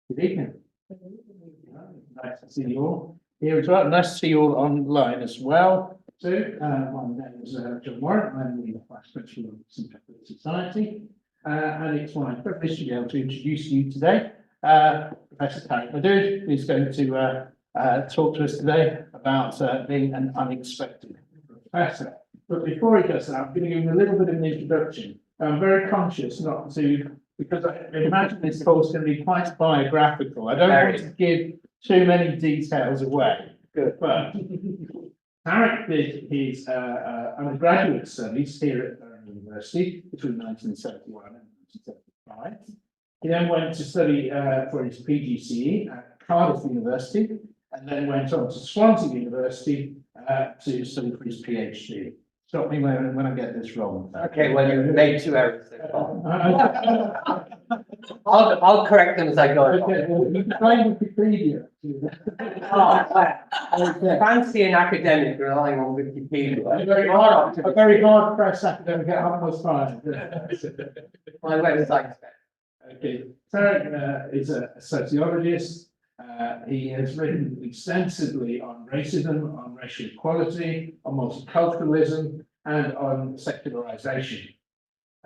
Good evening. Nice to see you all here as well. Nice to see you all online as well. So, my name is John Warren. I'm the Vice Principal of St. Cuthbert Society, and it's my privilege to be able to introduce you today. Professor Tariq Modood is going to talk to us today about being an unexpected professor. But before he does that, I'm going to give him a little bit of an introduction. I'm very conscious not to, because I imagine this talk is going to be quite biographical. I don't want to give too many details away. Good. But Tariq did his undergraduate studies here at Bristol University between 1971 and 1975. He then went to study for his PGCE at Cardiff University, and then went on to Swansea University to study for his PhD. Stop me when I get this wrong. Okay, well, you made 2 errors so far. I'll correct them as I go along. Okay, well, you can find Wikipedia. Fancy an academic relying on Wikipedia. A very hard press academic at almost fine. My website's better. Okay, Tariq is a sociologist. He has written extensively on racism, on racial equality, on multiculturalism, and on secularization.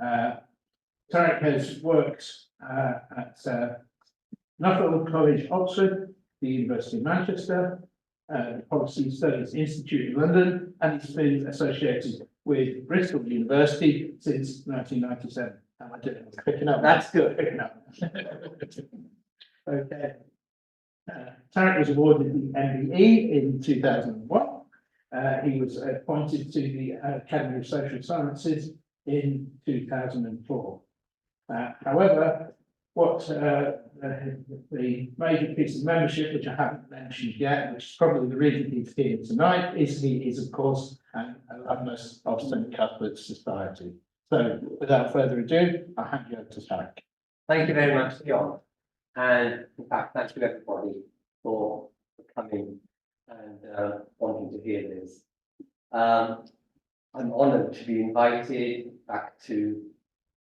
Tariq has worked at Nuffield College, Oxford, the University of Manchester, the Policy Studies Institute in London, and he's been associated with Bristol University since 1997. Am I doing it? Picking up? That's good. Picking up. Okay. Tariq was awarded the MBE in 2001. He was appointed to the Academy of Social Sciences in 2004. However, what the major piece of membership, which I haven't mentioned yet, which is probably the reason he's here tonight, is he is, of course, an alumnus of St. Cuthbert Society. So, without further ado, I'll hand you over to Tariq. Thank you very much, John. And in fact, thank you everybody for coming and wanting to hear this. I'm honoured to be invited back to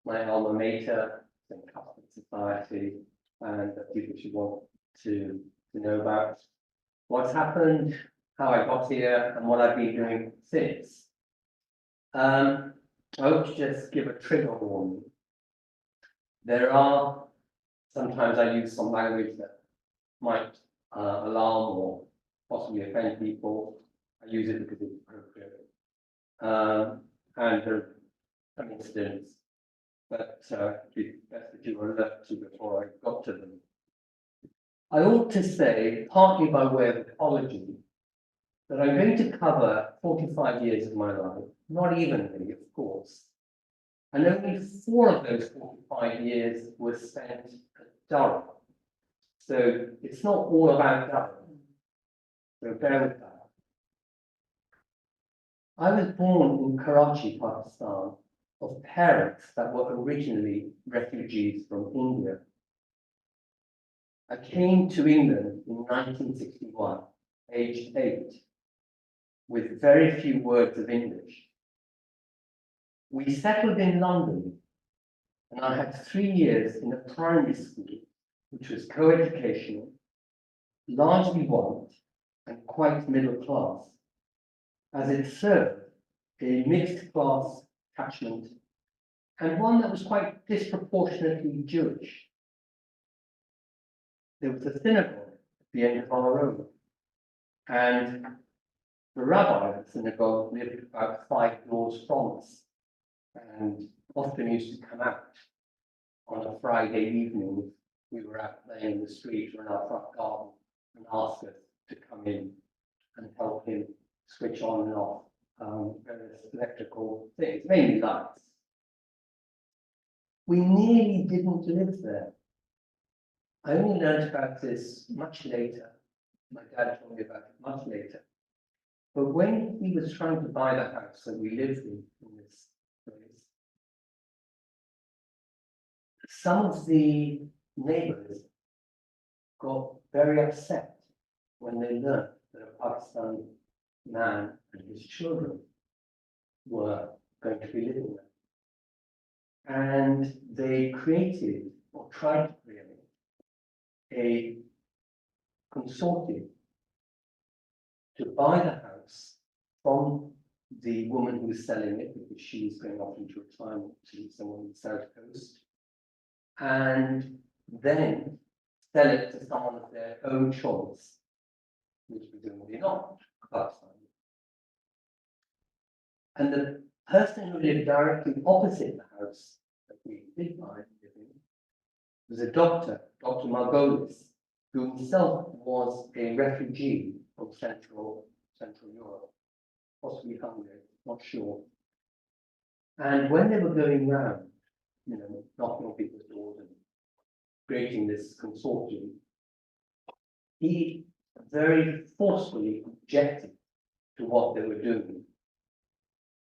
my alma mater, St. Cuthbert Society, and the people who want to know about what's happened, how I got here, and what I've been doing since. I hope to just give a trigger warning. There are sometimes I use some language that might alarm or possibly offend people. I use it because it's appropriate. And there are some incidents that it'd be best that you were alert to before I got to them. I ought to say, partly by way of apology, that I'm going to cover 45 years of my life, not evenly, of course. And only 4 of those 45 years were spent at Durham. So it's not all about Durham. So bear with that. I was born in Karachi, Pakistan, of parents that were originally refugees from India. I came to England in 1961, aged 8, with very few words of English. We settled in London, and I had 3 years in a primary school, which was co-educational, largely white, and quite middle class, as it served a mixed class catchment, and one that was quite disproportionately Jewish. There was a synagogue at the end of our road, and the rabbi of the synagogue lived about 5 doors from us, and often used to come out on a Friday evening. We were out playing in the street or in our front garden and asked us to come in and help him switch on and off various electrical things, mainly lights. We nearly didn't live there. I only learned about this much later. My dad told me about it much later. But when he was trying to buy the house that we lived in this place, some of the neighbors got very upset when they learned that a Pakistani man and his children were going to be living there. And they created, or tried to create, a consortium to buy the house from the woman who was selling it, because she was going off into retirement to someone on the south coast, and then sell it to someone of their own choice, which presumably not Club's family. And the person who lived directly opposite the house that we did buy living was a doctor, Dr. Margolis, who himself was a refugee from Central Europe, possibly Hungary, not sure. And when they were going round, knocking on people's doors and creating this consortium, he very forcefully objected to what they were doing.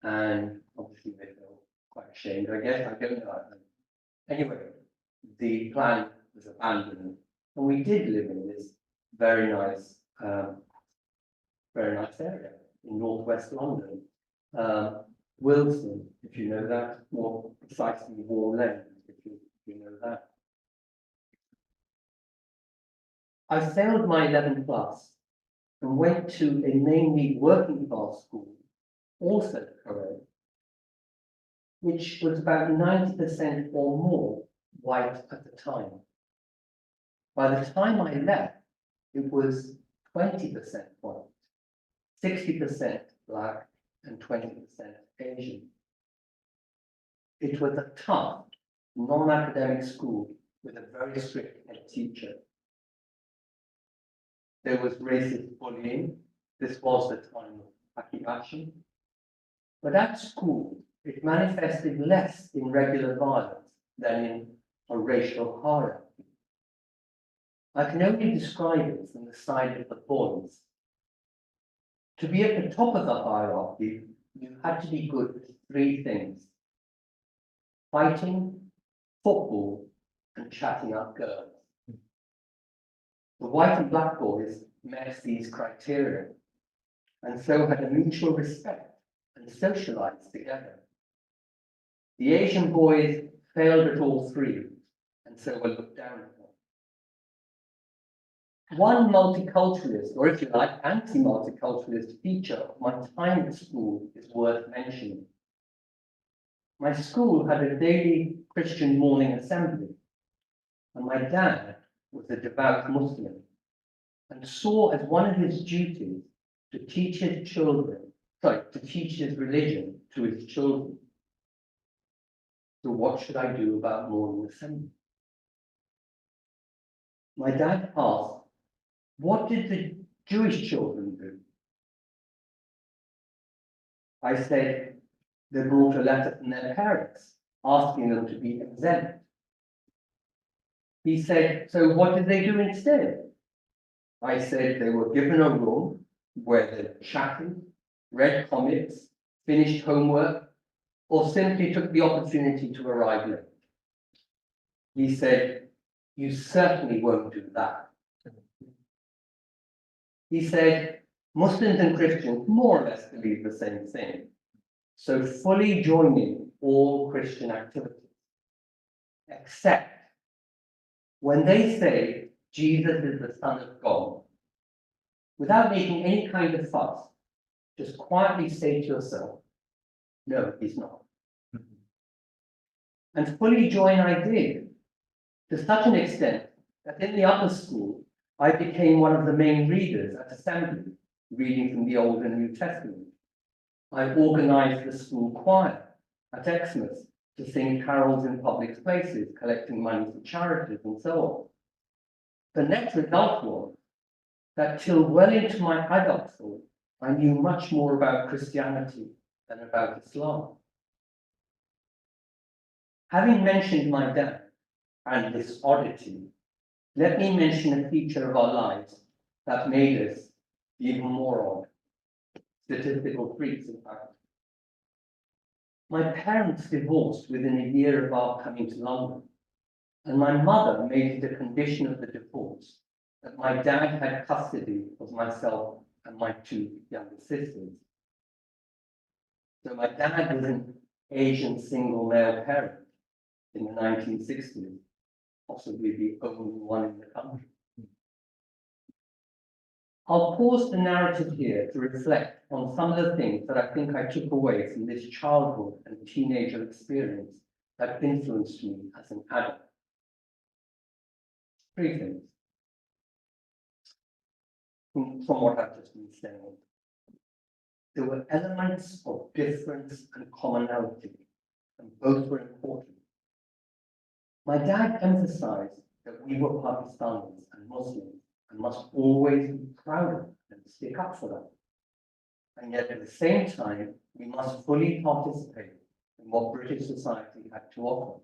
And obviously they felt quite ashamed, I guess, I don't know. Anyway, the plan was abandoned, and we did live in this very nice area in northwest London. Wilson, if you know that, more precisely Warm Lane, if you know that. I failed my 11 plus and went to a mainly working class school, also co-ed, which was about 90% or more white at the time. By the time I left, it was 20% white, 60% black, and 20% Asian. It was a tough, non-academic school with a very strict head teacher. There was racist bullying. This was the time of action. But at school, it manifested less in regular violence than in a racial hierarchy. I can only describe it from the side of the boys. To be at the top of the hierarchy, you had to be good at three things: fighting, football, and chatting up girls. The white and black boys met these criteria, and so had a mutual respect and socialized together. The Asian boys failed at all three, and so were looked down upon. One multiculturalist, or if you like, anti-multiculturalist feature of my time at school is worth mentioning. My school had a daily Christian morning assembly, and my dad was a devout Muslim and saw as one of his duties to teach his religion to his children. So what should I do about morning assembly? My dad asked, what did the Jewish children do? I said, they brought a letter from their parents asking them to be exempt. He said, so what did they do instead? I said they were given a room where they chatted, read comics, finished homework, or simply took the opportunity to arrive late. He said, you certainly won't do that. He said, Muslims and Christians more or less believe the same thing, so fully joining all Christian activities, except when they say Jesus is the Son of God, without making any kind of fuss, just quietly say to yourself, no, he's not. And fully join I did, to such an extent that in the upper school, I became one of the main readers at assembly, reading from the Old and New Testament. I organized the school choir at Xmas to sing carols in public places, collecting money for charities and so on. The net result was that till well into my adulthood, I knew much more about Christianity than about Islam. Having mentioned my dad and this oddity, let me mention a feature of our lives that made us even more odd. Statistical freaks, in fact. My parents divorced within a year of our coming to London, and my mother made it a condition of the divorce that my dad had custody of myself and my two younger sisters. So my dad was an Asian single male parent in the 1960s, possibly the only one in the country. I'll pause the narrative here to reflect on some of the things that I think I took away from this childhood and teenager experience that influenced me as an adult. Three things from what I've just been saying. There were elements of difference and commonality, and both were important. My dad emphasized that we were Pakistanis and Muslims and must always be proud of and stick up for them. And yet at the same time, we must fully participate in what British society had to offer.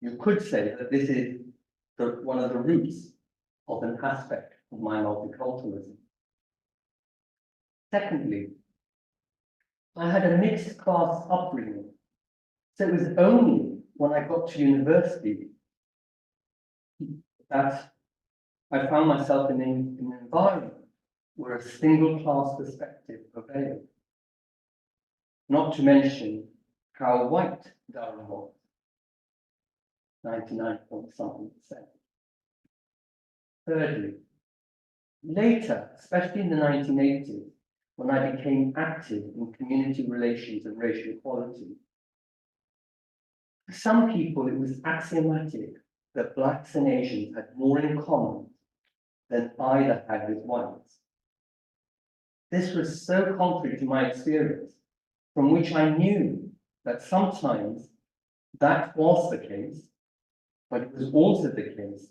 You could say that this is one of the roots of an aspect of my multiculturalism. Secondly, I had a mixed class upbringing. So it was only when I got to university that I found myself in an environment where a single class perspective prevailed. Not to mention how white Durham was, 99.something%. Thirdly, later, especially in the 1980s, when I became active in community relations and racial equality, for some people it was axiomatic that Blacks and Asians had more in common than either had with whites. This was so contrary to my experience, from which I knew that sometimes that was the case, but it was also the case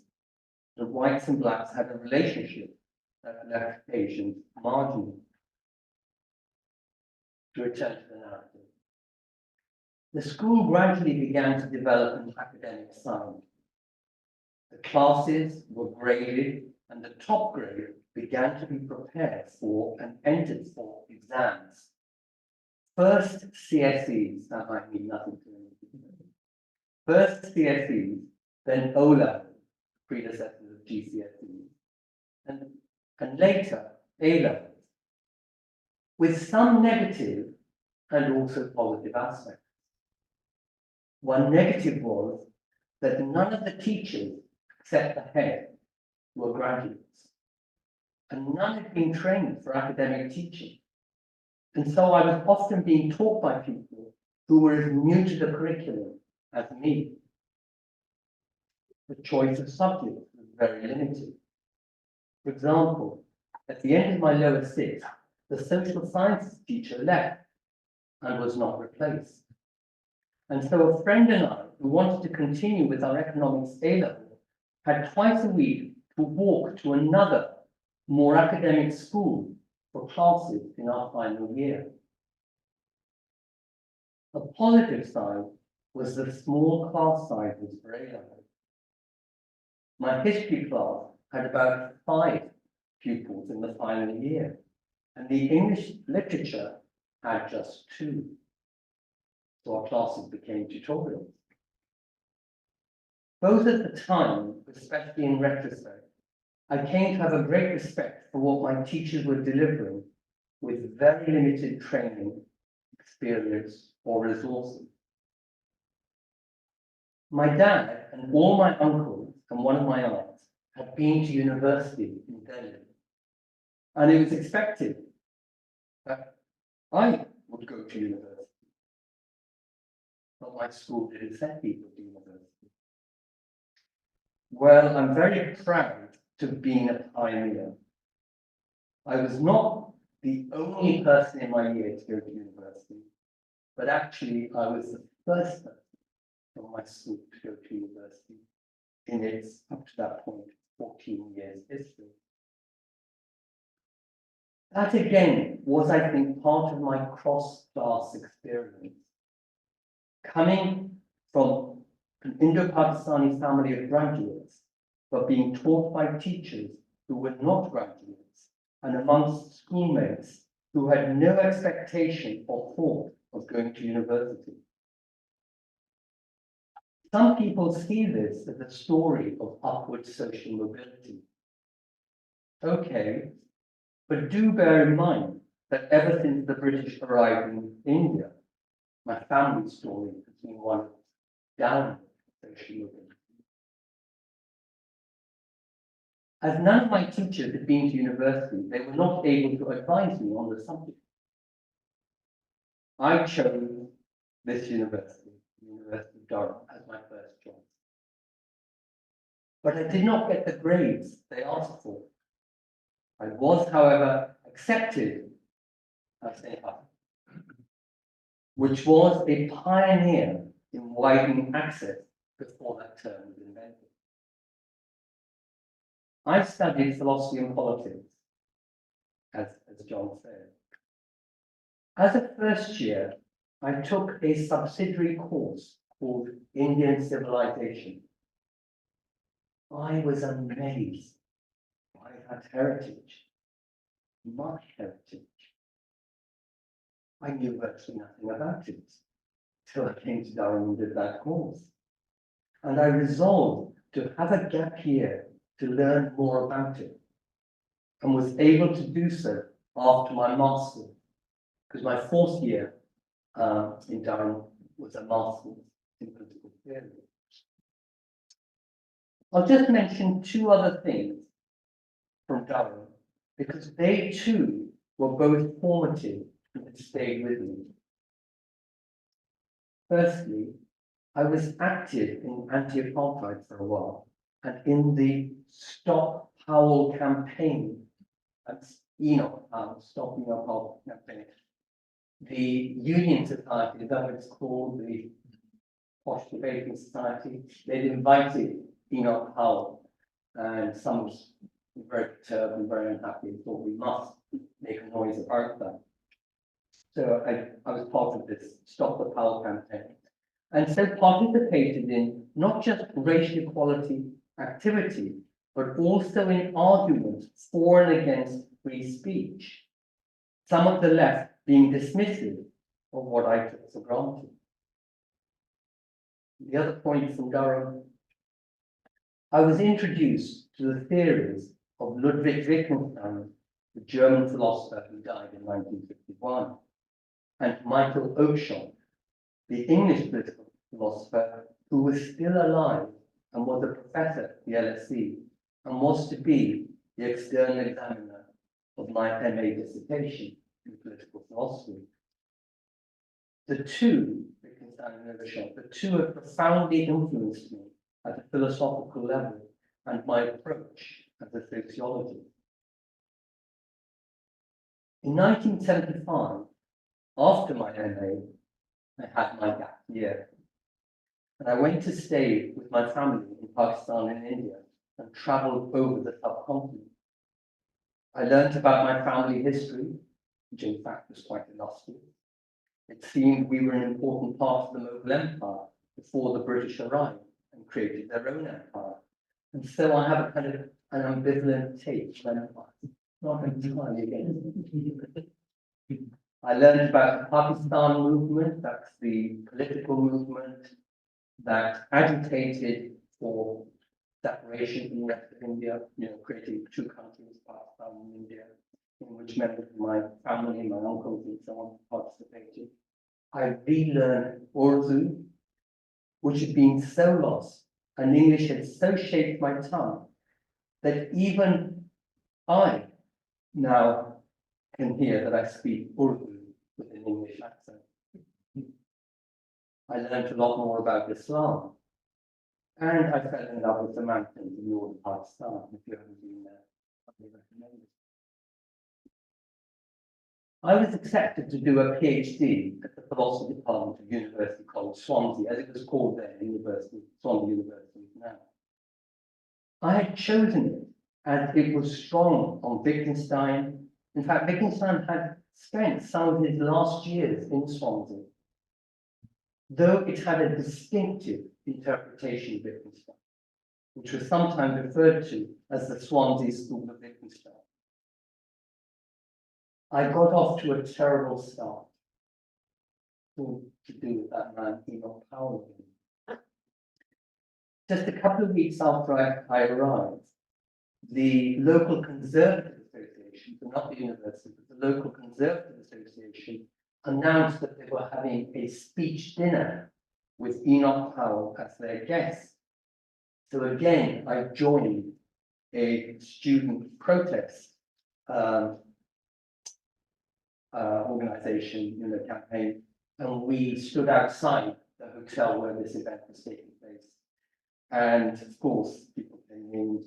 that whites and Blacks had a relationship that left Asians marginal. To return to the narrative. The school gradually began to develop an academic side. The classes were graded, and the top grade began to be prepared for and entered for exams. First CSEs, that might mean nothing to me. First CSEs, then O-level, predecessors of GCSEs, and later A-level, with some negative and also positive aspects. One negative was that none of the teachers, except the head, were graduates, and none had been trained for academic teaching. And so I was often being taught by people who were as new to the curriculum as me. The choice of subjects was very limited. For example, at the end of my lower sixth, the social sciences teacher left and was not replaced. And so a friend and I, who wanted to continue with our economics A-level, had twice a week to walk to another, more academic school for classes in our final year. A positive side was the small class sizes for A-level. My history class had about 5 pupils in the final year, and the English literature had just 2. So our classes became tutorials. Both at the time, especially in retrospect, I came to have a great respect for what my teachers were delivering with very limited training, experience, or resources. My dad and all my uncles and one of my aunts had been to university in Delhi, and it was expected that I would go to university. But my school didn't send people to university. Well, I'm very proud to have been a pioneer. I was not the only person in my year to go to university, but actually I was the first person from my school to go to university in its, up to that point, 14 years history. That again was, I think, part of my cross-class experience. Coming from an Indo-Pakistani family of graduates, but being taught by teachers who were not graduates, and amongst schoolmates who had no expectation or thought of going to university. Some people see this as a story of upward social mobility. Okay, but do bear in mind that ever since the British arrived in India, my family's story has been one of downward social mobility. As none of my teachers had been to university, they were not able to advise me on the subject. I chose this university, the University of Durham, as my first choice. But I did not get the grades they asked for. I was, however, accepted as a which was a pioneer in widening access before that term was invented. I studied philosophy and politics, as John said. As a first year, I took a subsidiary course called Indian Civilization. I was amazed by that heritage, my heritage. I knew virtually nothing about it till I came to Durham and did that course. And I resolved to have a gap year to learn more about it, and was able to do so after my master's, because my fourth year in Durham was a master's in political theory. I'll just mention two other things from Durham, because they too were both formative and stayed with me. Firstly, I was active in anti-apartheid for a while, and in the Stop Powell campaign, that's Enoch Powell, Stop Enoch Powell campaign. The Union Society, is that what it's called, the Posh Debating Society, they'd invited Enoch Powell, and some was very perturbed and very unhappy and thought we must make a noise about that. So I was part of this Stop the Powell campaign, and so participated in not just racial equality activity, but also in arguments for and against free speech. Some of the left being dismissive of what I took for granted. The other point from Durham, I was introduced to the theories of Ludwig Wittgenstein, the German philosopher who died in 1951, and Michael Oakeshott, the English political philosopher who was still alive and was a professor at the LSE and was to be the external examiner of my MA dissertation in political philosophy. The two, Wittgenstein and Oakeshott, the two have profoundly influenced me at a philosophical level and my approach as a sociologist. In 1975, after my MA, I had my gap year. And I went to stay with my family in Pakistan and India and traveled over the subcontinent. I learned about my family history, which in fact was quite illustrious. It seemed we were an important part of the Mughal Empire before the British arrived and created their own empire. And so I have a kind of an ambivalent take on empire, not entirely against it. I learned about the Pakistan movement, that's the political movement that agitated for separation from the rest of India, creating two countries, Pakistan and India, in which members of my family, my uncles and so on participated. I relearned Urdu, which had been so lost, and English had so shaped my tongue that even I now can hear that I speak Urdu with an English accent. I learned a lot more about Islam, and I fell in love with the mountains in northern Pakistan. If you haven't been there, I recommend it. I was accepted to do a PhD at the philosophy department of University College Swansea, as it was called then, Swansea University now. I had chosen it as it was strong on Wittgenstein. In fact, Wittgenstein had spent some of his last years in Swansea, though it had a distinctive interpretation of Wittgenstein, which was sometimes referred to as the Swansea School of Wittgenstein. I got off to a terrible start. To do with that man, Enoch Powell. Just a couple of weeks after I arrived, the local Conservative Association, so not the university, but the local Conservative Association, announced that they were having a speech dinner with Enoch Powell as their guest. So again, I joined a student protest organization, campaign, and we stood outside the hotel where this event was taking place. And of course, people came in,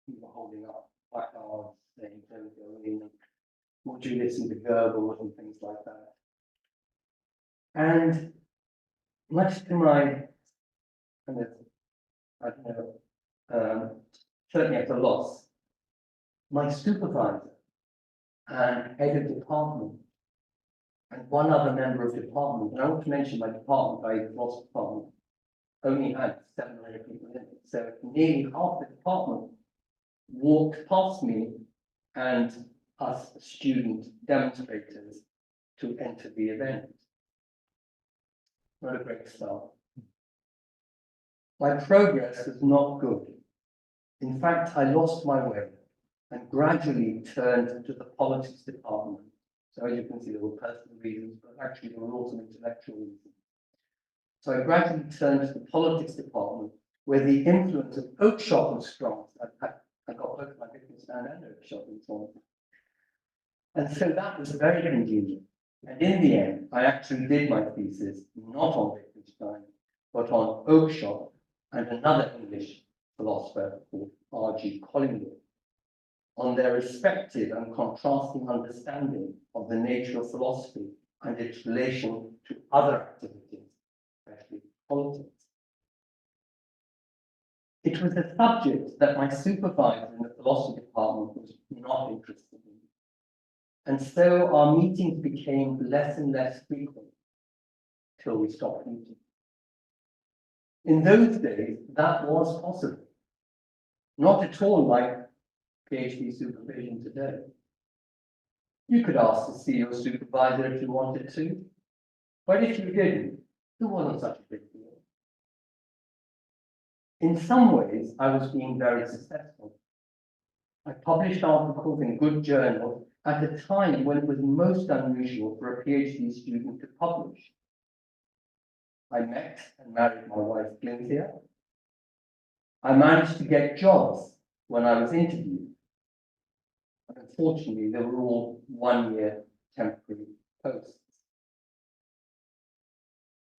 people holding up placards saying, "Don't go in, would you listen to Goebbels," and things like that. And much to my kind of, I don't know, certainly at a loss, my supervisor and head of department and one other member of department, and I want to mention my department, I lost department, only had 7 or 8 people in it. So nearly half the department walked past me and us student demonstrators to enter the event. What a great start. My progress was not good. In fact, I lost my way and gradually turned to the politics department. So as you can see, there were personal reasons, but actually there were also intellectual reasons. So I gradually turned to the politics department, where the influence of Oakeshott was strong. I got both my Wittgenstein and Oakeshott and so on. And so that was very convenient. And in the end, I actually did my thesis not on Wittgenstein, but on Oakeshott and another English philosopher called R.G. Collingwood, on their respective and contrasting understanding of the nature of philosophy and its relation to other activities, especially politics. It was a subject that my supervisor in the philosophy department was not interested in. And so our meetings became less and less frequent till we stopped meeting. In those days, that was possible. Not at all like PhD supervision today. You could ask to see your supervisor if you wanted to, but if you didn't, it wasn't such a big deal. In some ways, I was being very successful. I published articles in good journals at a time when it was most unusual for a PhD student to publish. I met and married my wife, Cynthia. I managed to get jobs when I was interviewed. But unfortunately, they were all 1-year temporary posts.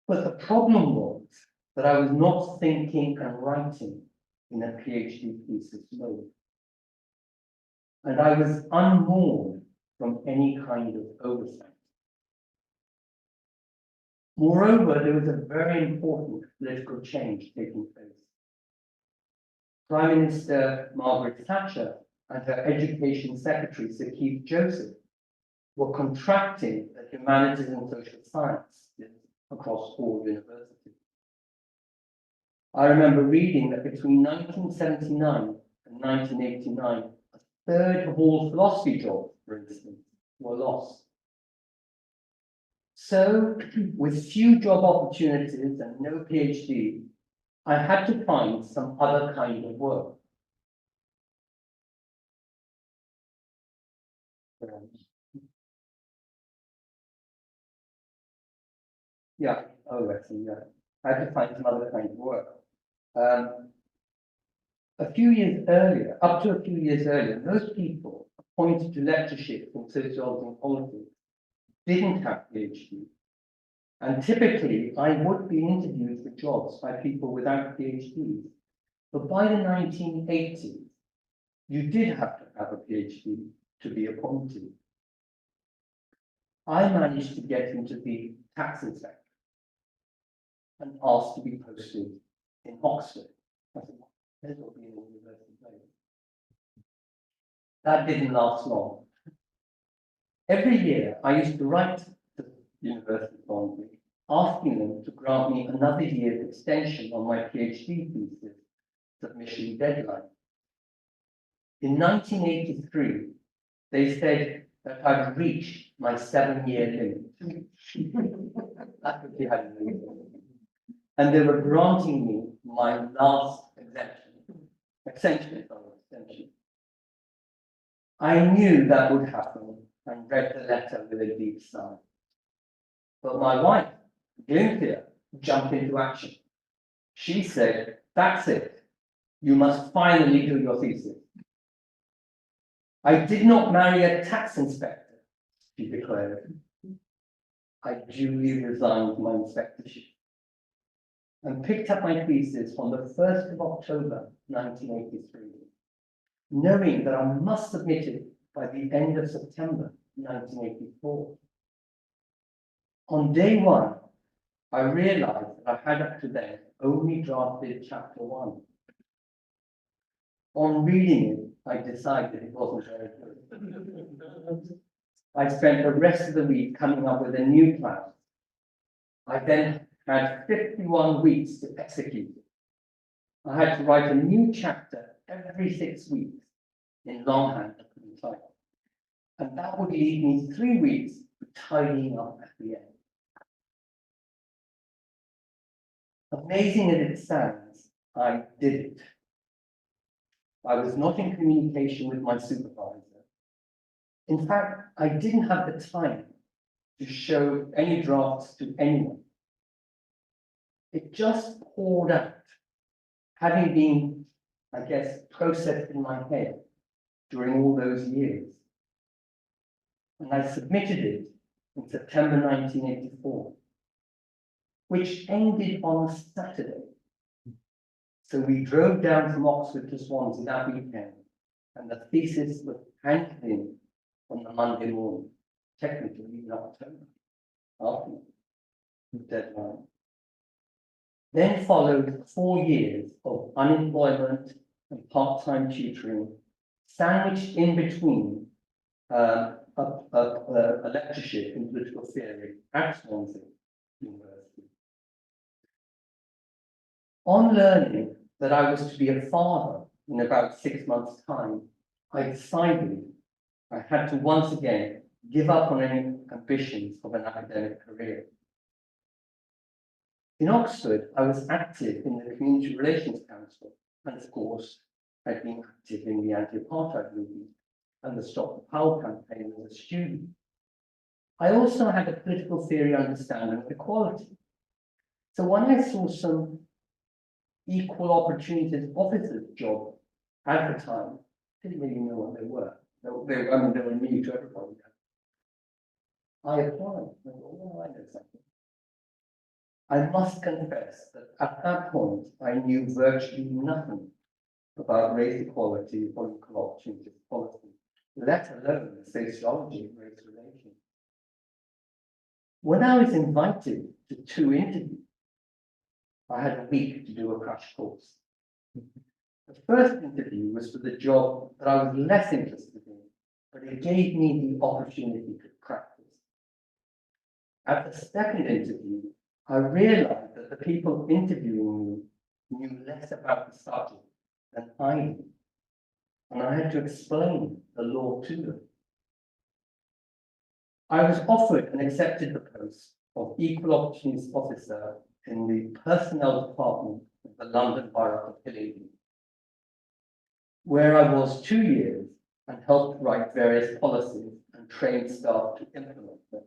But the problem was that I was not thinking and writing in a PhD thesis mode. And I was unmoored from any kind of oversight. Moreover, there was a very important political change taking place. Prime Minister Margaret Thatcher and her Education Secretary, Sir Keith Joseph, were contracting the humanities and social sciences across all universities. I remember reading that between 1979 and 1989, a third of all philosophy jobs, for instance, were lost. So, with few job opportunities and no PhD, I had to find some other kind of work. Yeah, oh, actually, yeah. I had to find some other kind of work. A few years earlier, up to a few years earlier, most people appointed to lectureship in sociology and politics didn't have PhD. And typically, I would be interviewed for jobs by people without PhDs. But by the 1980s, you did have to have a PhD to be appointed. I managed to get into the taxing sector and asked to be posted in Oxford. I said, this will be in a university place. That didn't last long. Every year, I used to write to the university voluntary, asking them to grant me another year's extension on my PhD thesis submission deadline. In 1983, they said that I'd reached my 7-year limit. That would be how you know. And they were granting me my last extension. I knew that would happen and read the letter with a deep sigh. But my wife, Cynthia, jumped into action. She said, that's it. You must finally do your thesis. I did not marry a tax inspector, she declared. I duly resigned my inspectorship and picked up my thesis on the 1st of October 1983, knowing that I must submit it by the end of September 1984. On day one, I realized that I had up to then only drafted chapter 1. On reading it, I decided it wasn't very good. I spent the rest of the week coming up with a new plan. I then had 51 weeks to execute it. I had to write a new chapter every 6 weeks in longhand and type. And that would leave me 3 weeks for tidying up at the end. Amazing as it sounds, I did it. I was not in communication with my supervisor. In fact, I didn't have the time to show any drafts to anyone. It just poured out, having been, I guess, processed in my head during all those years. And I submitted it in September 1984, which ended on a Saturday. So we drove down from Oxford to Swansea that weekend, and the thesis was handed in on the Monday morning, technically in October, after the deadline. Then followed 4 years of unemployment and part-time tutoring, sandwiched in between a lectureship in political theory at Swansea University. On learning that I was to be a father in about 6 months' time, I decided I had to once again give up on any ambitions of an academic career. In Oxford, I was active in the Community Relations Council, and of course, I'd been active in the anti-apartheid movement and the Stop the Powell campaign as a student. I also had a political theory understanding of equality. So when I saw some equal opportunities officers job advertised, didn't really know what they were. They were new to everybody. I applied. I thought, oh, I know something. I must confess that at that point, I knew virtually nothing about race equality or equal opportunity policy, let alone the sociology of race relations. When I was invited to 2 interviews, I had a week to do a crash course. The first interview was for the job that I was less interested in, but it gave me the opportunity to practice. At the second interview, I realized that the people interviewing me knew less about the subject than I did, and I had to explain the law to them. I was offered and accepted the post of Equal Opportunities Officer in the Personnel Department of the London Borough of Hillingdon, where I was 2 years and helped write various policies and train staff to implement them.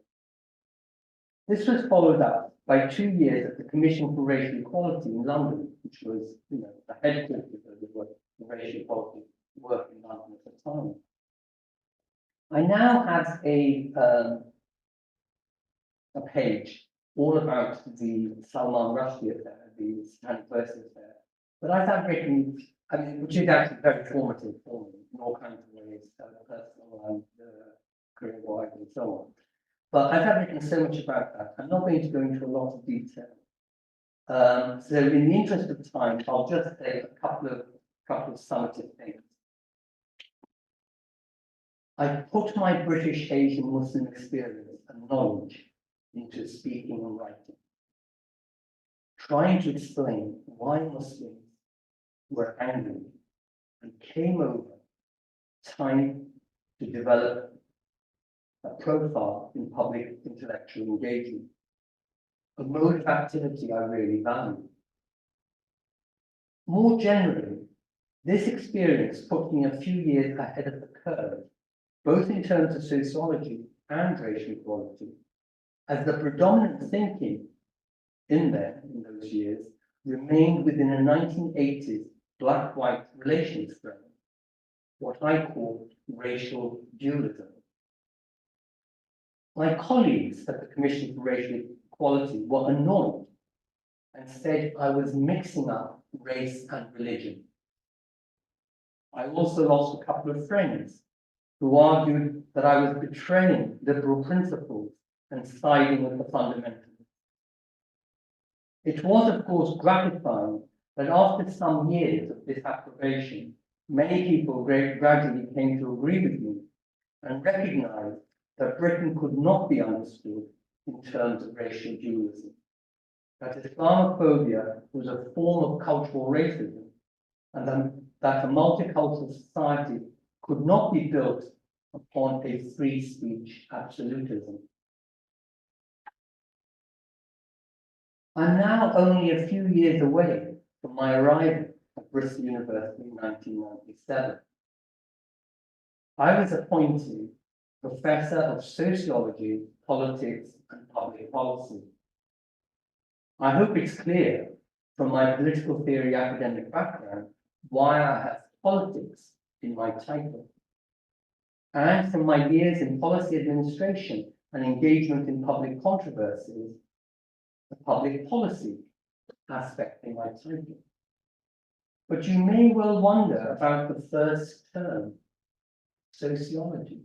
This was followed up by 2 years at the Commission for Racial Equality in London, which was, the headquarters of the racial equality work in London at the time. I now have a page all about the Salman Rushdie affair, the Satanic Verses affair, but I have written, which is actually very formative for me in all kinds of ways, personal and career-wise and so on. But I've written so much about that. I'm not going to go into a lot of detail. So in the interest of time, I'll just say a couple of summative things. I put my British Asian Muslim experience and knowledge into speaking and writing, trying to explain why Muslims were angry and came over time to develop a profile in public intellectual engagement, a mode of activity I really value. More generally, this experience put me a few years ahead of the curve, both in terms of sociology and racial equality, as the predominant thinking in those years remained within a 1980s black-white relations frame, what I call racial dualism. My colleagues at the Commission for Racial Equality were annoyed and said I was mixing up race and religion. I also lost a couple of friends who argued that I was betraying liberal principles and siding with the fundamentalists. It was, of course, gratifying that after some years of disapprobation, many people gradually came to agree with me and recognized that Britain could not be understood in terms of racial dualism, that Islamophobia was a form of cultural racism, and that a multicultural society could not be built upon a free speech absolutism. I'm now only a few years away from my arrival at Bristol University in 1997. I was appointed Professor of Sociology, Politics and Public Policy. I hope it's clear from my political theory academic background why I have politics in my title, and from my years in policy administration and engagement in public controversies, the public policy aspect in my title. But you may well wonder about the first term, sociology.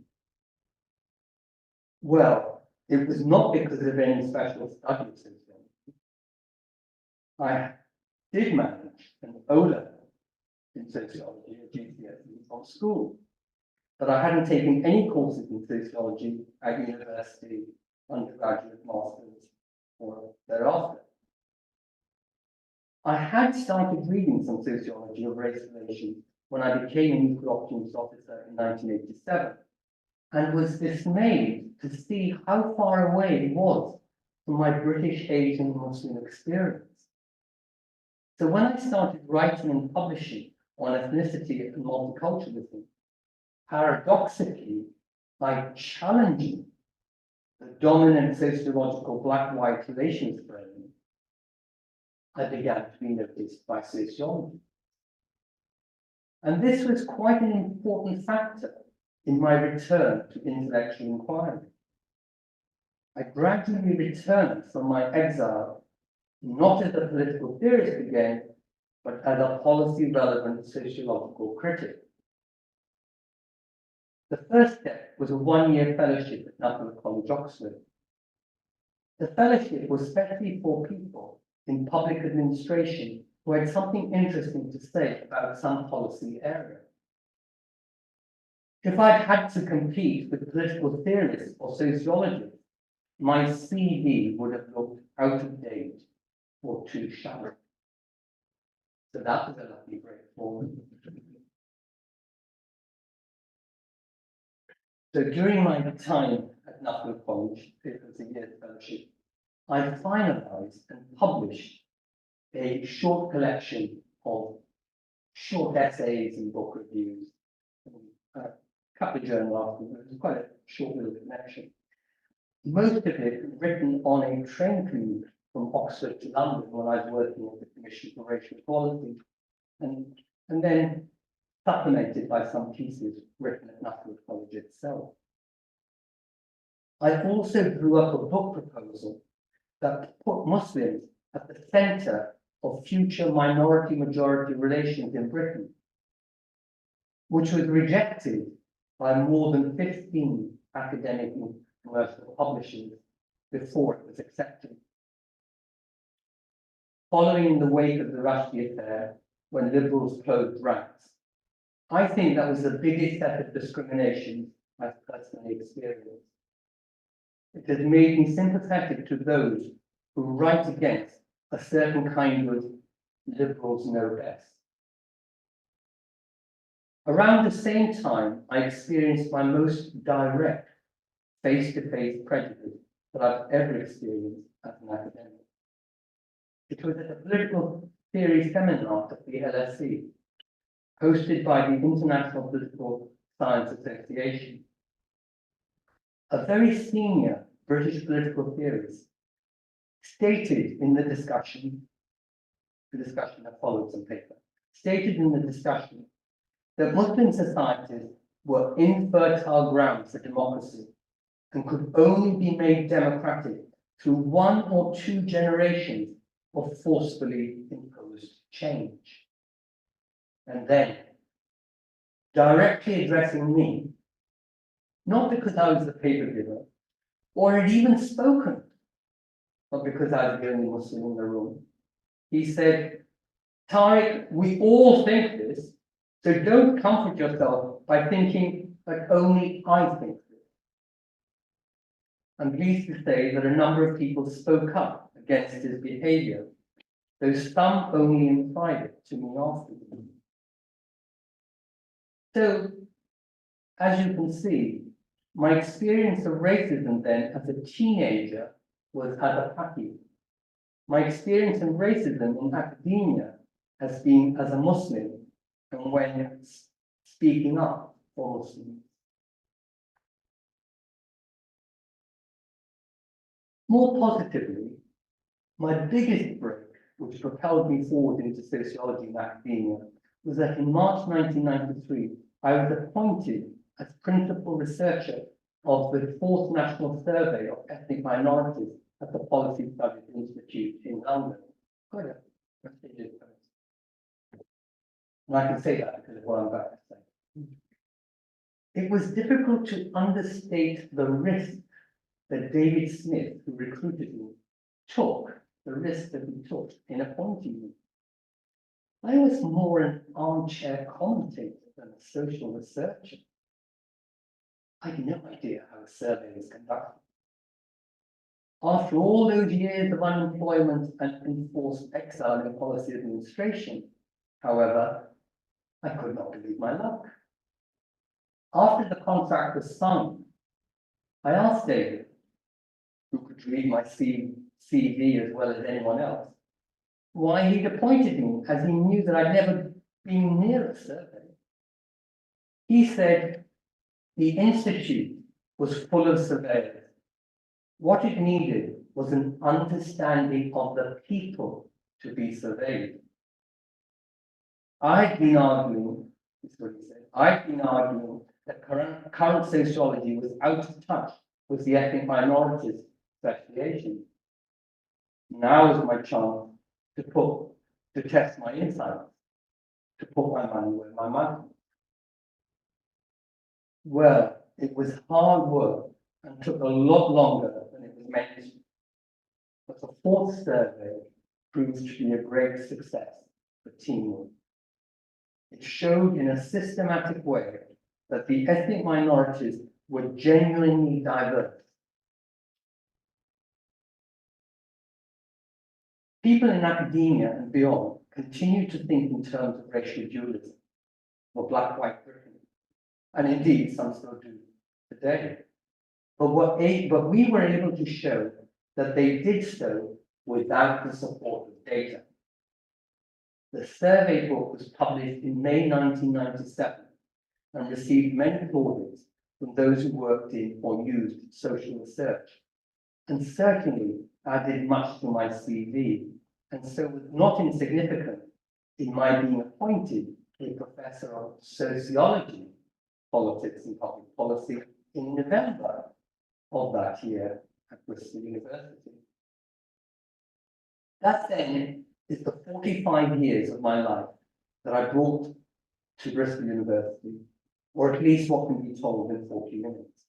Well, it was not because of any special study of sociology. I did manage an O-level in sociology at GCSE from school, but I hadn't taken any courses in sociology at university, undergraduate, masters, or thereafter. I had started reading some sociology of race relations when I became an Equal Opportunities Officer in 1987, and was dismayed to see how far away it was from my British Asian Muslim experience. So when I started writing and publishing on ethnicity and multiculturalism, paradoxically, by challenging the dominant sociological black-white relations frame, I began to be noticed by sociology. And this was quite an important factor in my return to intellectual inquiry. I gradually returned from my exile, not as a political theorist again, but as a policy-relevant sociological critic. The first step was a one-year fellowship at Nuffield College, Oxford. The fellowship was specially for people in public administration who had something interesting to say about some policy area. If I'd had to compete with political theorists or sociologists, my CV would have looked out of date or too shallow. So that was a lovely break forward. So during my time at Nuffield College, it was a year's fellowship, I finalized and published a short collection of short essays and book reviews, a couple of journal articles. It was quite a short little collection. Most of it written on a train commute from Oxford to London when I was working at the Commission for Racial Equality, and then supplemented by some pieces written at Nuffield College itself. I also drew up a book proposal that put Muslims at the centre of future minority-majority relations in Britain, which was rejected by more than 15 academic and commercial publishers before it was accepted. Following in the wake of the Rushdie affair, when liberals closed ranks, I think that was the biggest set of discrimination I've personally experienced. It has made me sympathetic to those who write against a certain kind of liberals know best. Around the same time, I experienced my most direct face-to-face prejudice that I've ever experienced as an academic. It was at a political theory seminar at the LSE, hosted by the International Political Science Association. A very senior British political theorist stated in the discussion that followed some paper, stated in the discussion that Muslim societies were infertile grounds for democracy and could only be made democratic through 1 or 2 generations of forcefully imposed change. And then, directly addressing me, not because I was the paper giver, or had even spoken, but because I was the only Muslim in the room, he said, Tariq, we all think this, so don't comfort yourself by thinking that only I think this. I'm pleased to say that a number of people spoke up against his behavior, though some only in private to me afterwards. So, as you can see, my experience of racism then as a teenager was atypical. My experience of racism in academia has been as a Muslim and when speaking up for Muslims. More positively, my biggest break, which propelled me forward into sociology and academia, was that in March 1993, I was appointed as principal researcher of the 4th National Survey of Ethnic Minorities at the Policy Studies Institute in London. Quite a prestigious post. And I can say that because of what I'm about to say. It was difficult to understate the risk that David Smith, who recruited me, took, the risk that he took in appointing me. I was more an armchair commentator than a social researcher. I had no idea how a survey was conducted. After all those years of unemployment and enforced exile in policy administration, however, I could not believe my luck. After the contract was signed, I asked David, who could read my CV as well as anyone else, why he'd appointed me, as he knew that I'd never been near a survey. He said the institute was full of surveyors. What it needed was an understanding of the people to be surveyed. I'd been arguing, this is what he said, I'd been arguing that current sociology was out of touch with the ethnic minorities investigation. Now is my chance to test my insights, to put my money where my mouth is. Well, it was hard work and took a lot longer than it was meant to. But the 4th survey proved to be a great success for teamwork. It showed in a systematic way that the ethnic minorities were genuinely diverse. People in academia and beyond continue to think in terms of racial dualism, or black-white Britain, and indeed some still do today. But we were able to show that they did so without the support of data. The survey book was published in May 1997 and received many plaudits from those who worked in or used social research, and certainly added much to my CV, and so was not insignificant in my being appointed a professor of sociology, politics and public policy in November of that year at Bristol University. That then is the 45 years of my life that I brought to Bristol University, or at least what can be told in 40 minutes.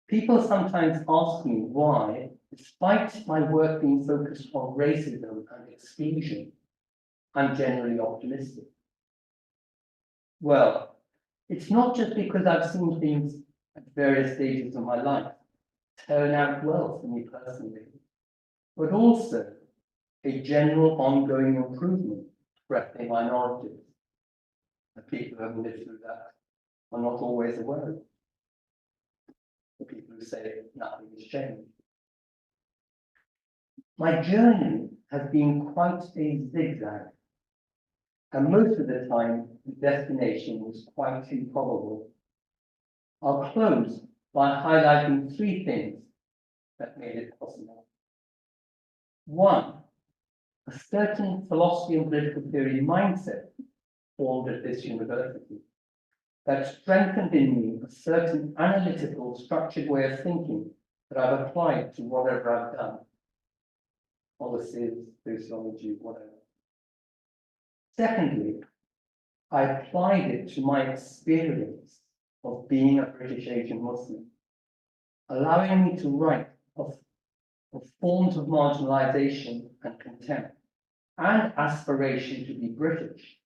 People sometimes ask me why, despite my work being focused on racism and exclusion, I'm generally optimistic. Well, it's not just because I've seen things at various stages of my life turn out well for me personally, but also a general ongoing improvement for ethnic minorities. The people who have lived through that are not always aware of it. The people who say nothing has changed. My journey has been quite a zigzag, and most of the time the destination was quite improbable. I'll close by highlighting 3 things that made it possible. 1, a certain philosophy and political theory mindset formed at this university that strengthened in me a certain analytical, structured way of thinking that I've applied to whatever I've done. Policies, sociology, whatever. Secondly, I applied it to my experience of being a British Asian Muslim, allowing me to write of forms of marginalization and contempt and aspiration to be British,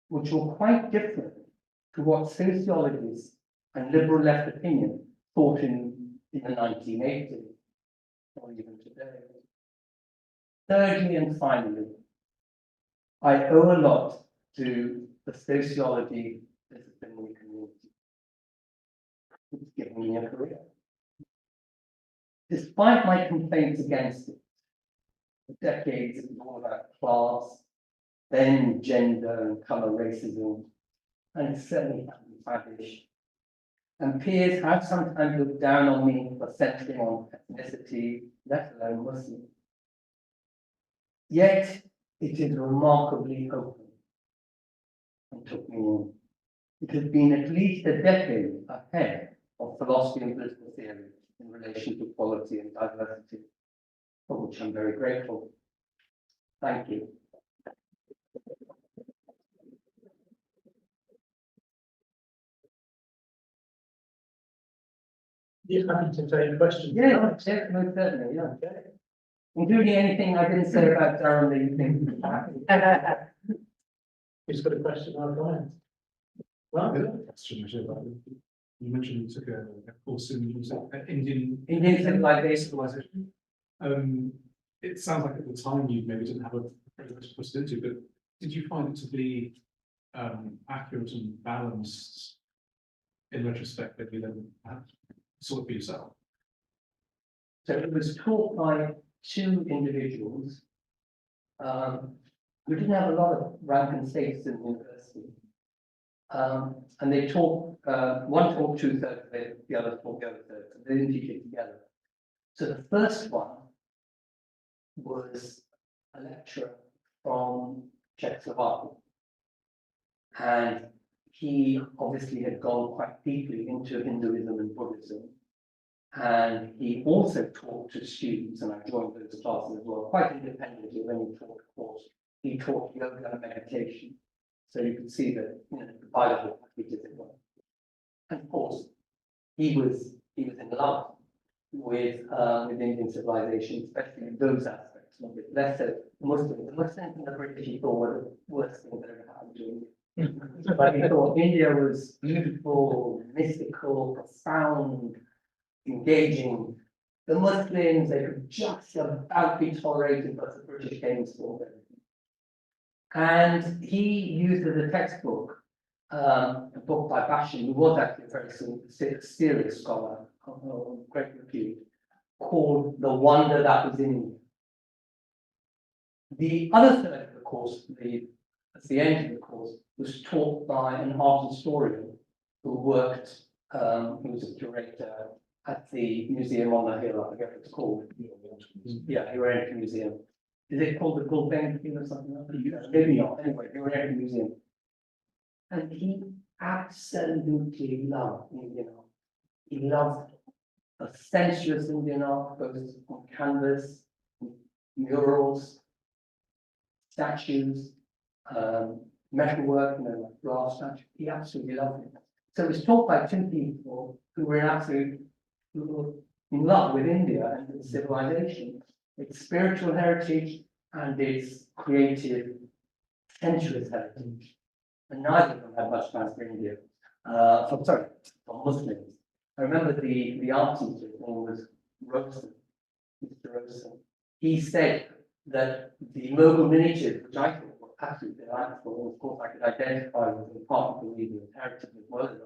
which were quite different to what sociologists and liberal left opinion thought in the 1980s or even today. Thirdly and finally, I owe a lot to the sociology disciplinary community. It's given me a career. Despite my complaints against it, for decades it was all about class, then gender and colour racism, and it certainly hasn't vanished. And peers have sometimes looked down on me for centering on ethnicity, let alone Muslim. Yet it is remarkably open and took me in. It has been at least a decade ahead of philosophy and political theory in relation to equality and diversity, for which I'm very grateful. Thank you. You're happy to take questions? Yeah, most certainly, yeah. Okay. Including anything I didn't say about Durham that you think. Who's got a question or a comment? Well, Question, actually. You mentioned you took a course in Indian civilization. It sounds like at the time you maybe didn't have a very much pushed into, but did you find it to be accurate and balanced in retrospect that you then saw it for yourself? So it was taught by two individuals who didn't have a lot of rank and status in the university. And they taught, one taught 2/3 of it, the other taught the other third. So they didn't teach it together. So the first one was a lecturer from Czechoslovakia. And he obviously had gone quite deeply into Hinduism and Buddhism. And he also taught to students, and I joined those classes as well, quite independently when he taught a course. He taught yoga and meditation. So you could see that, you know, the Bible packages it well. And of course, he was in love with Indian civilization, especially those aspects of it. Less so Muslims. The Muslims and the British he thought were the worst thing that ever happened to India. But he thought India was beautiful, mystical, profound, engaging. The Muslims, they could just about be tolerated, but the British came and stormed everything. And he used as a textbook a book by Basham, who was actually a very serious scholar of great repute, called The Wonder That Was in India. The other third of the course, at the end of the course, was taught by an art historian who worked, he was a curator at the museum on the hill, I forget what it's called. Yeah, Heritage Museum. Is it called the Gulbenkian or something like that? Maybe not. Anyway, Heritage Museum. And he absolutely loved Indian art. He loved a sensuous Indian art, both on canvas, murals, statues, metalwork, you know, like brass statues. He absolutely loved it. So it was taught by two people who were in love with India and its civilization, its spiritual heritage and its creative, sensuous heritage. And neither of them had much time for India. For Muslims. I remember the art teacher, his name was Rosen, Mr. Rosen. He said that the Mughal miniatures, which I thought were absolutely delightful, and of course I could identify with the part of the Indian heritage as well as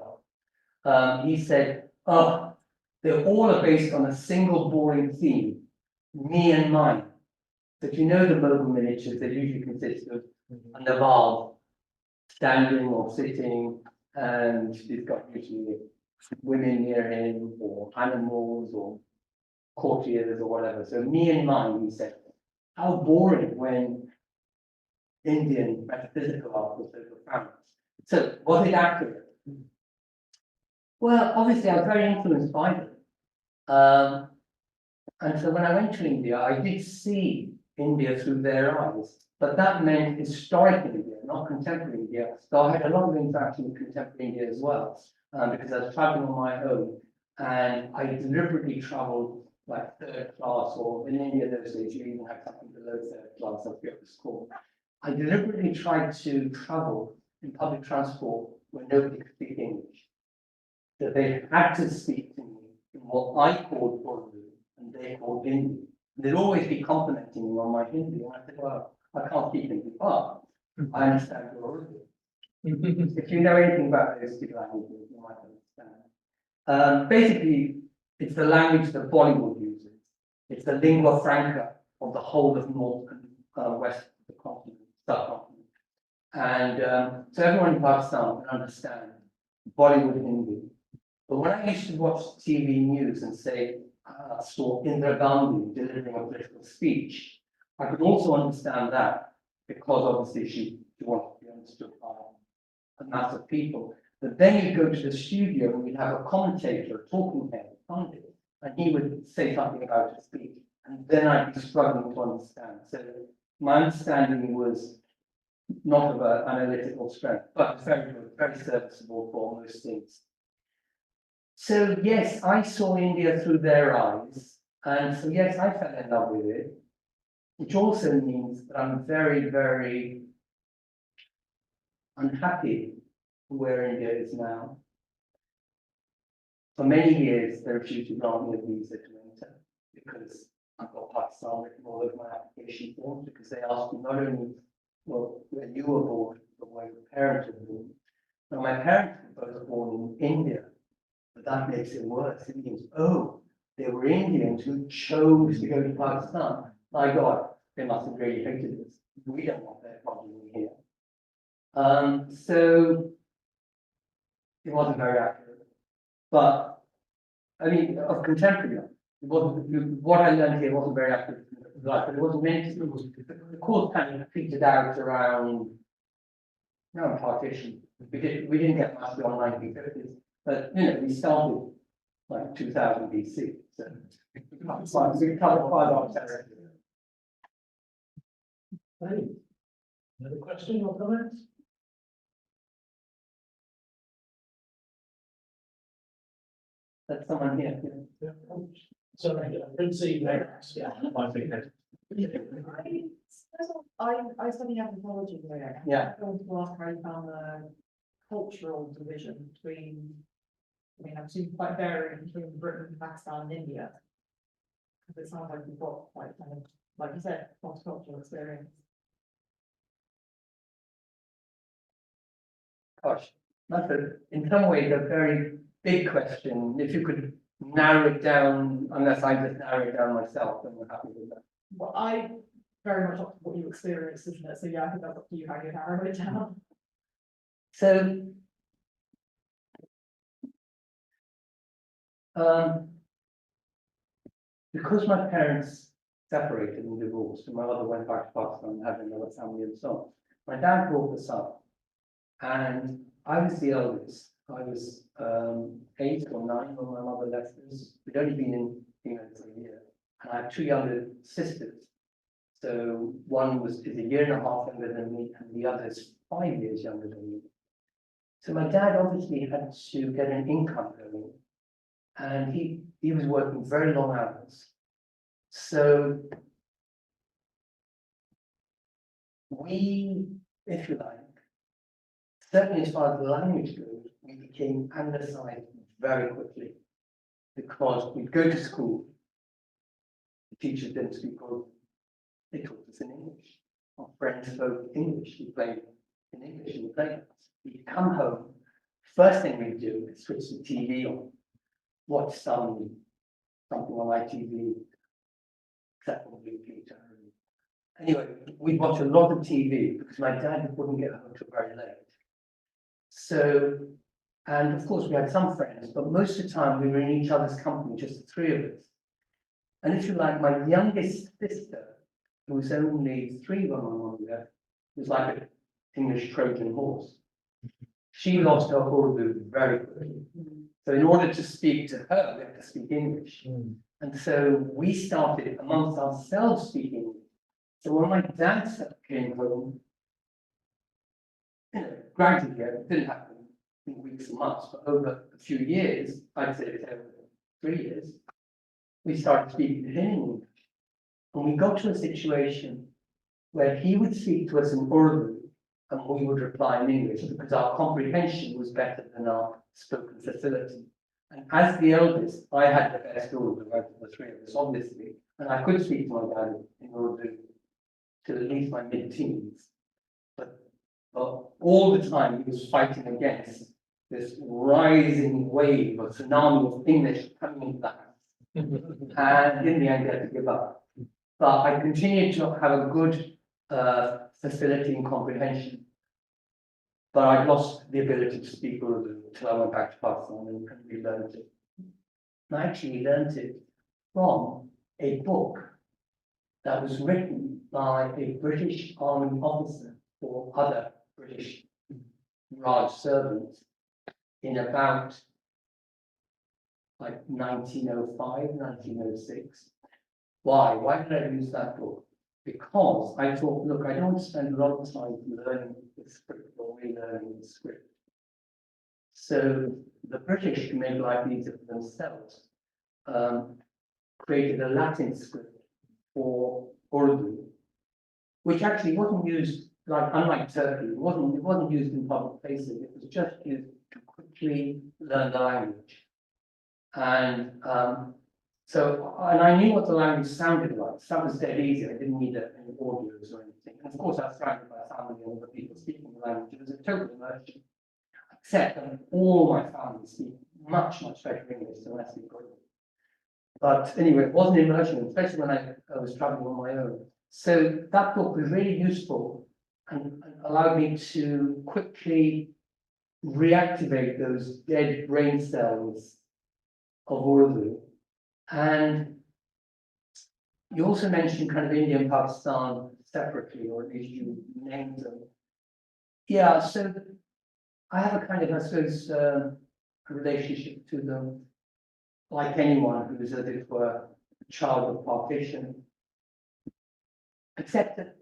art. He said, oh, they all are based on a single boring theme, me and mine. But you know the Mughal miniatures, they usually consist of a Nawab standing or sitting, and he's got usually women near him, or animals, or courtiers, or whatever. So me and mine, he said, how boring when Indian metaphysical art was so profound. So was it accurate? Well, obviously I was very influenced by them. And so when I went to India, I did see India through their eyes, but that meant historic India, not contemporary India. So I had a lot of interaction with contemporary India as well, because I was traveling on my own, and I deliberately traveled like third class, or in India those days you even had something below third class, I forget what it's called. I deliberately tried to travel in public transport where nobody could speak English. So they had to speak to me in what I called Urdu and they called Hindi. They'd always be complimenting me on my Hindi, and I said, well, I can't speak Hindi, but I understand your Urdu. If you know anything about those two languages, you might understand. Basically, it's the language that Bollywood uses. It's the lingua franca of the whole of North and West of the continent, subcontinent. And so everyone in Pakistan can understand Bollywood Hindi. But when I used to watch TV news and say, saw Indira Gandhi delivering a political speech, I could also understand that because obviously she wanted to be understood by a mass of people. But then you go to the studio and you'd have a commentator, a talking head, pundit, and he would say something about her speech, and then I'd be struggling to understand. So my understanding was not of an analytical strength, but very good, very serviceable for most things. So yes, I saw India through their eyes, and so yes, I fell in love with it, which also means that I'm very, very unhappy where India is now. For many years, they refused to grant me a visa to enter because I've got Pakistan written all over my application form, because they asked me not only, well, where you were born, but where your parents were born. Now, my parents were both born in India. But that makes it worse. It means, oh, they were Indians who chose to go to Pakistan. My God, they must have really hated this. We don't want their problem here. So it wasn't very accurate. But I mean, of contemporary, it wasn't. What I learned here wasn't very accurate. But it wasn't many. The course kind of petered out around partition. We didn't get much beyond 1950s. But we started like 2000 BC, so we covered quite a lot of territory. Another question or comment? That's someone here. Sorry, I couldn't see that. Yeah, my big head. I study anthropology here. Yeah. I want to ask how you found the cultural division between, I've seen quite varying between Britain, Pakistan, and India. Because it sounds like you've got quite kind of, like you said, cross-cultural experience. Gosh, in some ways a very big question. If you could narrow it down, unless I just narrow it down myself, then we're happy with that. Well, I very much up to what you experienced, isn't it? So yeah, I think that's up to you how you narrow it down. So, because my parents separated and divorced, and my mother went back to Pakistan and had another family and so on, my dad brought us up, and I was the eldest. I was 8 or 9 when my mother left us. We'd only been in England for a year, and I have 2 younger sisters. So one is a year and a half younger than me, and the other is 5 years younger than me. So my dad obviously had to get an income going, and he was working very long hours. So we, if you like, certainly as far as the language goes, we became anglicized very quickly, because we'd go to school, the teachers didn't speak Urdu, they taught us in English. Our friends spoke English, we played in English in the playgrounds. We'd come home, first thing we'd do is switch the TV on, watch something on ITV, except for Blue Peter. Anyway, we'd watch a lot of TV because my dad wouldn't get home till very late. So, and of course we had some friends, but most of the time we were in each other's company, just the 3 of us. And if you like, my youngest sister, who was only 3 when my mom left, was like an English Trojan horse. She lost her Urdu very quickly. So in order to speak to her, we had to speak English. And so we started amongst ourselves speaking English. So when my dad came home, granted, it didn't happen in weeks and months, but over a few years, I'd say it's over 3 years, we started speaking to him in English. And we got to a situation where he would speak to us in Urdu and we would reply in English because our comprehension was better than our spoken facility. And as the eldest, I had the best Urdu out of the three of us, obviously, and I could speak to my dad in Urdu till at least my mid-teens. But all the time he was fighting against this rising wave of tsunami of English coming into the house. And in the end, he had to give up. But I continued to have a good facility in comprehension. But I lost the ability to speak Urdu until I went back to Pakistan and relearned it. I actually learned it from a book that was written by a British Army officer or other British Raj servants in about like 1905, 1906. Why? Why did I use that book? Because I thought, look, I don't spend a lot of time learning the script or relearning the script. So the British, to make life easier for themselves, created a Latin script for Urdu, which actually wasn't used, like unlike Turkey, it wasn't used in public places. It was just used to quickly learn the language. And and I knew what the language sounded like. So that was dead easy. I didn't need any audios or anything. And of course, I was surrounded by family and other people speaking the language. It was a total immersion. Except that all my family speak much, much better English than I speak Urdu. But anyway, it wasn't immersion, especially when I was traveling on my own. So that book was really useful and allowed me to quickly reactivate those dead brain cells of Urdu. And you also mentioned kind of India and Pakistan separately, or at least you named them. Yeah, so I have a kind of, I suppose, relationship to them, like anyone who is, as it were, a child of partition. Except that,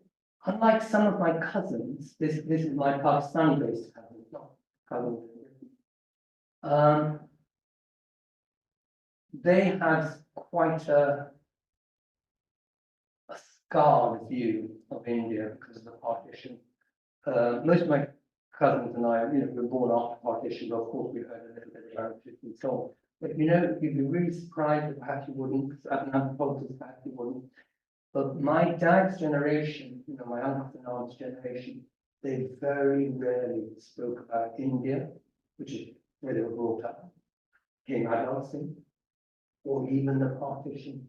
unlike some of my cousins, this is my Pakistani-based cousin, not cousin. They had quite a scarred view of India because of the partition. Most of my cousins and I, were born after partition, but of course we heard a little bit about it and so on. But you'd be really surprised that perhaps you wouldn't, because as an anthropologist, perhaps you wouldn't. But my dad's generation, my uncles and aunts' generation, they very rarely spoke about India, which is where they were brought up, came adults in, or even the partition.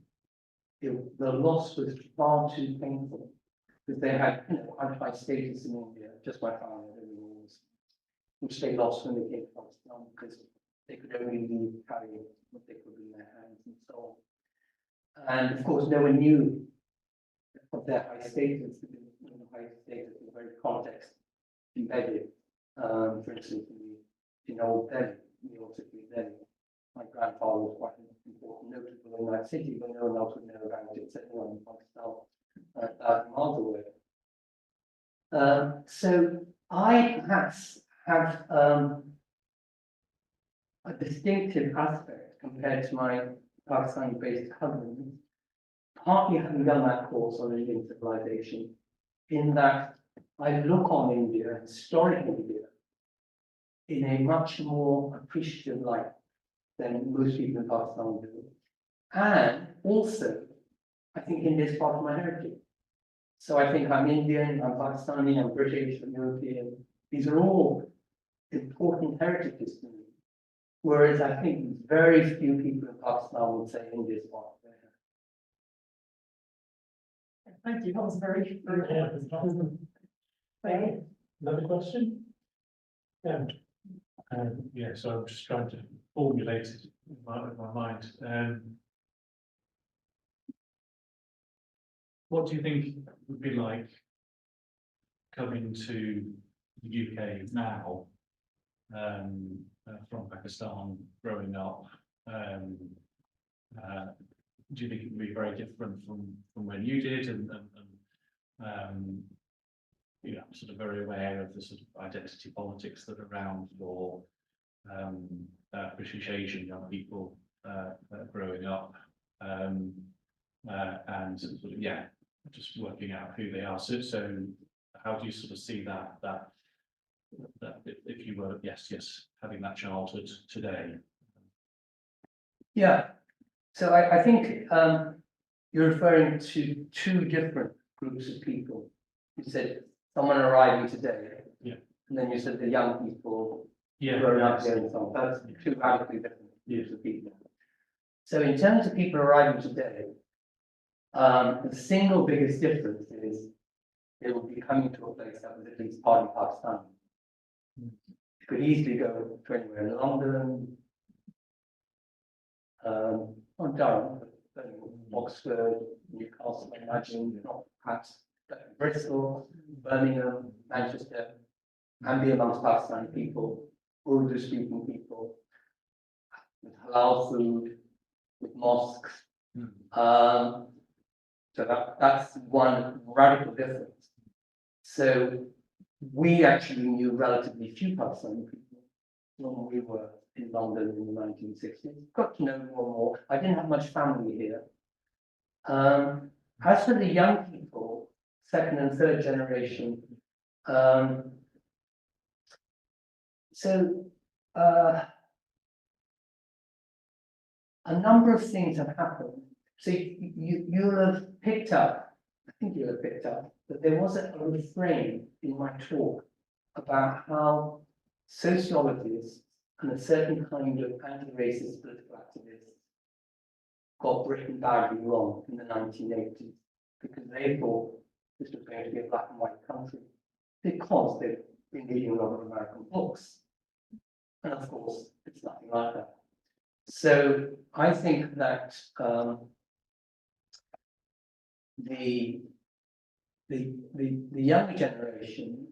The loss was far too painful because they had quite high status in India, just my family, which they lost when they came to Pakistan because they could only leave carrying what they could in their hands and so on. And of course, no one knew of their high status because high status was very context embedded. For instance, in Old Delhi, the old city of Delhi, my grandfather was quite important, notable in that city, but no one else would know about it, except anyone in Pakistan, 1,000 miles away. So I perhaps have a distinctive aspect compared to my Pakistani-based cousins, partly having done that course on Indian civilization, in that I look on India, historic India, in a much more appreciative light than most people in Pakistan do. And also, I think India is part of my heritage. So I think I'm Indian, I'm Pakistani, I'm British, I'm European. These are all important heritages to me. Whereas I think very few people in Pakistan would say India is part of their heritage. Thank you, that was very. Another question? Yeah, so I'm just trying to formulate it in my mind. What do you think it would be like coming to the UK now, from Pakistan, growing up, do you think it would be very different from when you did, and you know, sort of very aware of the sort of identity politics that are around for British Asian young people growing up, and sort of, yeah, just working out who they are. So how do you sort of see that if you were, yes, having that childhood today? Yeah, so I think you're referring to two different groups of people. You said someone arriving today. Yeah. And then you said the young people Yeah. growing up here and so on. That's two radically different groups of people. So in terms of people arriving today, the single biggest difference is they will be coming to a place that was at least partly Pakistan. You could easily go to anywhere in London, not Durham, but Oxford, Newcastle, I imagine, not perhaps Bristol, Birmingham, Manchester, and be amongst Pakistani people, Urdu speaking people, with halal food, with mosques. So that's one radical difference. So we actually knew relatively few Pakistani people when we were in London in the 1960s. Got to know more and more. I didn't have much family here. As for the young people, second and third generation, a number of things have happened. So you'll have picked up, I think you'll have picked up, that there was a refrain in my talk about how sociologists and a certain kind of anti-racist political activists got Britain badly wrong in the 1980s because they thought this was going to be a black and white country because they've been reading a lot of American books. And of course, it's nothing like that. So I think that the younger generations,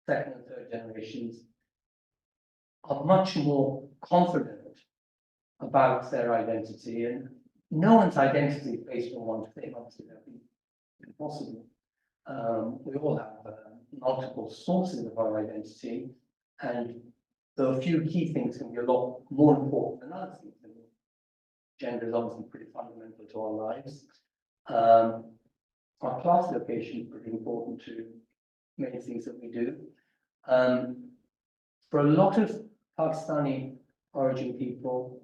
second and third generations, are much more confident about their identity, and no one's identity is based on one thing. Obviously, that would be impossible. We all have multiple sources of our identity, and there are a few key things can be a lot more important than other things. And gender is obviously pretty fundamental to our lives. Our class location is pretty important to many things that we do. For a lot of Pakistani origin people,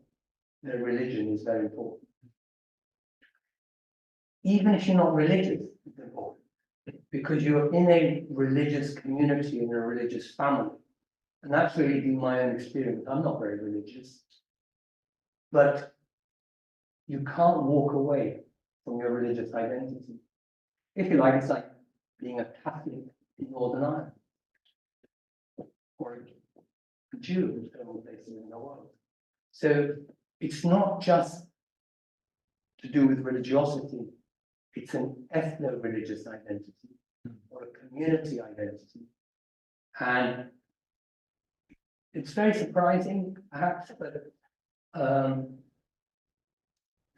their religion is very important. Even if you're not religious, it's important because you're in a religious community, in a religious family. And that's really been my own experience. I'm not very religious, but you can't walk away from your religious identity. If you like, it's like being a Catholic in Northern Ireland or a Jew in several places in the world. So it's not just to do with religiosity, it's an ethno-religious identity or a community identity. And it's very surprising, perhaps, but the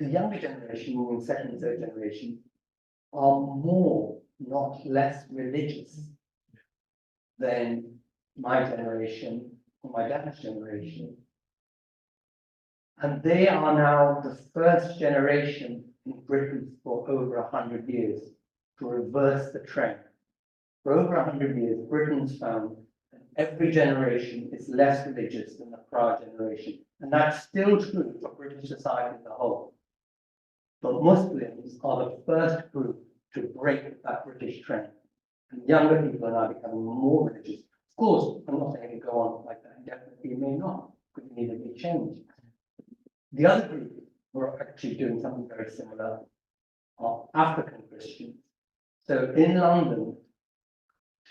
younger generation, meaning second and third generation, are more, not less religious than my generation or my dad's generation. And they are now the first generation in Britain for over 100 years to reverse the trend. For over 100 years, Britain's found that every generation is less religious than the prior generation. And that's still true for British society as a whole. But Muslims are the first group to break that British trend. And younger people are now becoming more religious. Of course, I'm not saying it go on like that indefinitely, it may not, because it needs to be changed. The other group who are actually doing something very similar are African Christians. So in London,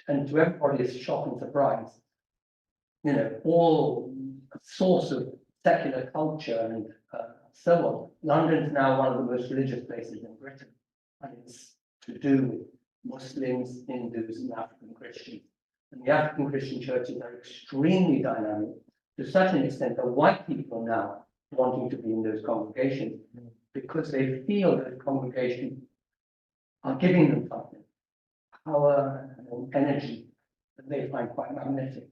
and to everybody's shock and surprise, you know, all source of secular culture and so on. London's now one of the most religious places in Britain, and it's to do with Muslims, Hindus, and African Christians. And the African Christian churches are extremely dynamic to such an extent that white people now wanting to be in those congregations because they feel that the congregation are giving them something, power and energy that they find quite magnetic.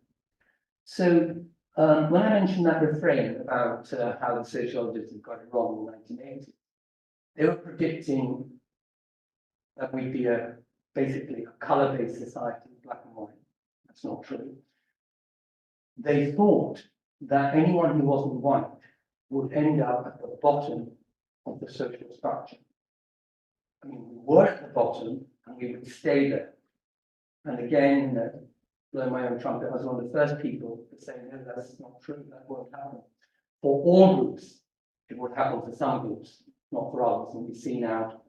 So when I mentioned that refrain about how the sociologists have got it wrong in the 1980s, they were predicting that we'd be basically a color-based society, black and white. That's not true. They thought that anyone who wasn't white would end up at the bottom of the social structure. I mean, we were at the bottom and we would stay there. And again, blow my own trumpet, I was one of the first people to say, no, that's not true, that won't happen. For all groups, it would happen for some groups, not for others. And we see now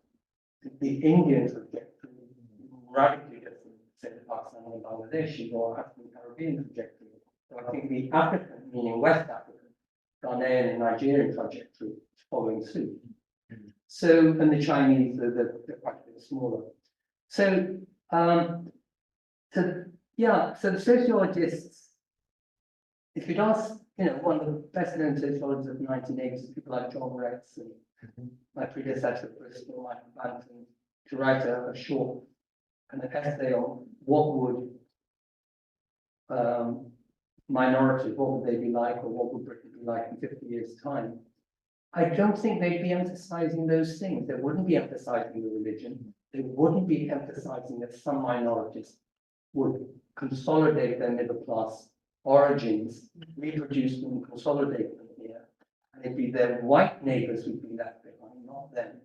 the Indian trajectory radically different, say, the Pakistani and Bangladeshi or African Caribbean trajectory. So I think the African, meaning West African, Ghanaian and Nigerian trajectory is following suit. So, and the Chinese, they're quite a bit smaller. So, so the sociologists, if you'd ask, one of the best known sociologists of the 1980s, people like John Rex and my predecessor at Bristol, Michael Banton, to write a short kind of essay on what would minorities, what would they be like, or what would Britain be like in 50 years' time? I don't think they'd be emphasizing those things. They wouldn't be emphasizing the religion. They wouldn't be emphasizing that some minorities would consolidate their middle class origins, reproduce them, consolidate them here. And it'd be their white neighbors who'd be left behind, not them.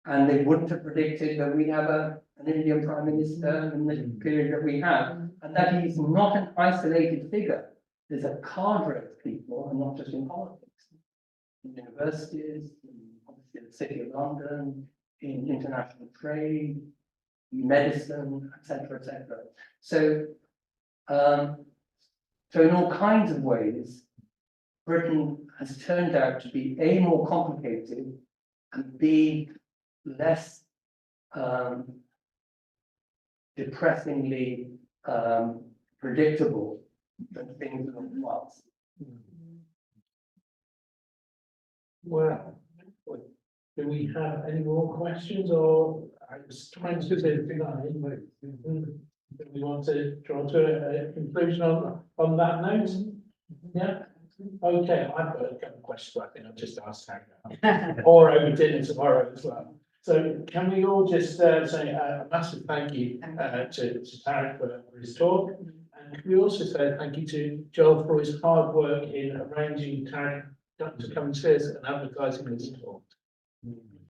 And they wouldn't have predicted that we'd have an Indian prime minister in the period that we have, and that he's not an isolated figure. There's a cadre of people, and not just in politics, in universities, obviously the City of London, in international trade, medicine, etc., etc. So, so in all kinds of ways, Britain has turned out to be A, more complicated, and B, less depressingly predictable than things once. Well, do we have any more questions, or I was trying to say anything do we want to draw to a conclusion on that note? Yeah. Okay, I've got a couple of questions, but I think I'll just ask Tariq, or over dinner tomorrow as well. So can we all just say a massive thank you to Tariq for his talk, and can we also say thank you to Joel for his hard work in arranging Tariq to come and see us and advertising this talk.